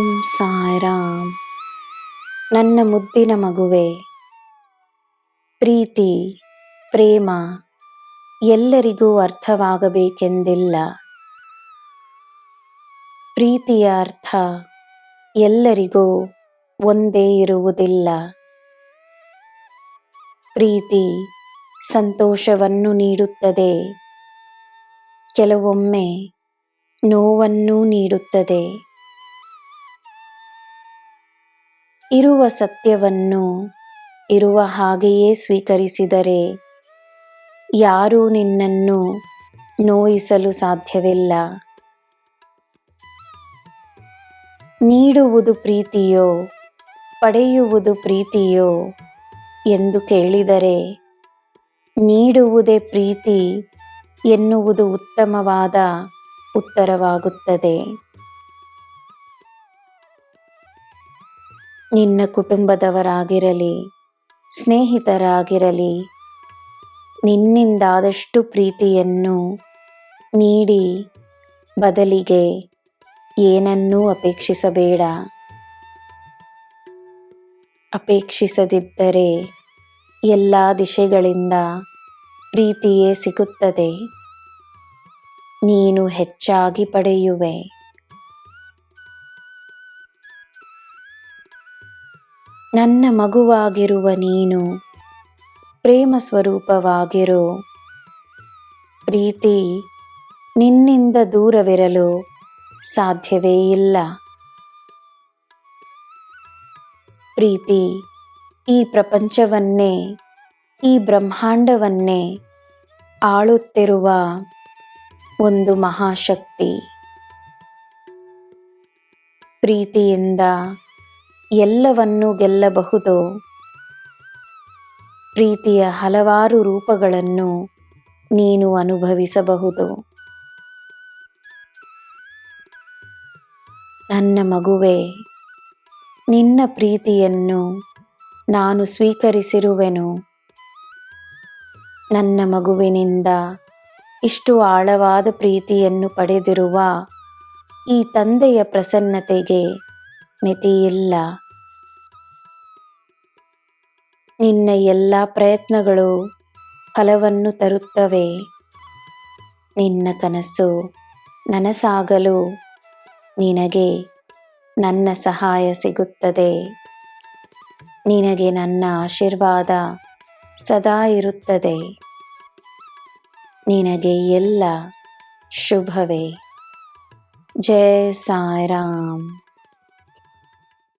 ಓಂ ಸಾಯಿರಾಮ್. ನನ್ನ ಮುದ್ದಿನ ಮಗುವೆ, ಪ್ರೀತಿ, ಪ್ರೇಮ ಎಲ್ಲರಿಗೂ ಅರ್ಥವಾಗಬೇಕೆಂದಿಲ್ಲ. ಪ್ರೀತಿಯ ಅರ್ಥ ಎಲ್ಲರಿಗೂ ಒಂದೇ ಇರುವುದಿಲ್ಲ. ಪ್ರೀತಿ ಸಂತೋಷವನ್ನು ನೀಡುತ್ತದೆ, ಕೆಲವೊಮ್ಮೆ ನೋವನ್ನೂ ನೀಡುತ್ತದೆ. ಇರುವ ಸತ್ಯವನ್ನು ಇರುವ ಹಾಗೆಯೇ ಸ್ವೀಕರಿಸಿದರೆ ಯಾರೂ ನಿನ್ನನ್ನು ನೋಯಿಸಲು ಸಾಧ್ಯವಿಲ್ಲ. ನೀಡುವುದು ಪ್ರೀತಿಯೋ ಪಡೆಯುವುದು ಪ್ರೀತಿಯೋ ಎಂದು ಕೇಳಿದರೆ, ನೀಡುವುದೇ ಪ್ರೀತಿ ಎನ್ನುವುದು ಉತ್ತಮವಾದ ಉತ್ತರವಾಗುತ್ತದೆ. ನಿನ್ನ ಕುಟುಂಬದವರಾಗಿರಲಿ, ಸ್ನೇಹಿತರಾಗಿರಲಿ, ನಿನ್ನಿಂದಾದಷ್ಟು ಪ್ರೀತಿಯನ್ನು ನೀಡಿ ಬದಲಿಗೆ ಏನನ್ನೂ ಅಪೇಕ್ಷಿಸಬೇಡ. ಅಪೇಕ್ಷಿಸದಿದ್ದರೆ ಎಲ್ಲ ದಿಶೆಗಳಿಂದ ಪ್ರೀತಿಯೇ ಸಿಗುತ್ತದೆ. ನೀನು ಹೆಚ್ಚಾಗಿ ಪಡೆಯುವೆ. ನನ್ನ ಮಗುವಾಗಿರುವ ನೀನು ಪ್ರೇಮ ಸ್ವರೂಪವಾಗಿರು. ಪ್ರೀತಿ ನಿನ್ನಿಂದ ದೂರವಿರಲು ಸಾಧ್ಯವೇ ಇಲ್ಲ. ಪ್ರೀತಿ ಈ ಪ್ರಪಂಚವನ್ನೇ, ಈ ಬ್ರಹ್ಮಾಂಡವನ್ನೇ ಆಳುತ್ತಿರುವ ಒಂದು ಮಹಾಶಕ್ತಿ. ಪ್ರೀತಿಯಿಂದ ಎಲ್ಲವನ್ನೂ ಗೆಲ್ಲಬಹುದು. ಪ್ರೀತಿಯ ಹಲವಾರು ರೂಪಗಳನ್ನು ನೀನು ಅನುಭವಿಸಬಹುದು. ನನ್ನ ಮಗುವೇ, ನಿನ್ನ ಪ್ರೀತಿಯನ್ನು ನಾನು ಸ್ವೀಕರಿಸಿರುವೆನು. ನನ್ನ ಮಗುವಿನಿಂದ ಇಷ್ಟು ಆಳವಾದ ಪ್ರೀತಿಯನ್ನು ಪಡೆದಿರುವ ಈ ತಂದೆಯ ಪ್ರಸನ್ನತೆಗೆ ಮಿತಿಯಿಲ್ಲ. ನಿನ್ನ ಎಲ್ಲ ಪ್ರಯತ್ನಗಳು ಫಲವನ್ನು ತರುತ್ತವೆ. ನಿನ್ನ ಕನಸು ನನಸಾಗಲು ನಿನಗೆ ನನ್ನ ಸಹಾಯ ಸಿಗುತ್ತದೆ. ನಿನಗೆ ನನ್ನ ಆಶೀರ್ವಾದ ಸದಾ ಇರುತ್ತದೆ. ನಿನಗೆ ಎಲ್ಲ ಶುಭವೇ. ಜೈ ಸಾಯಿರಾಮ್.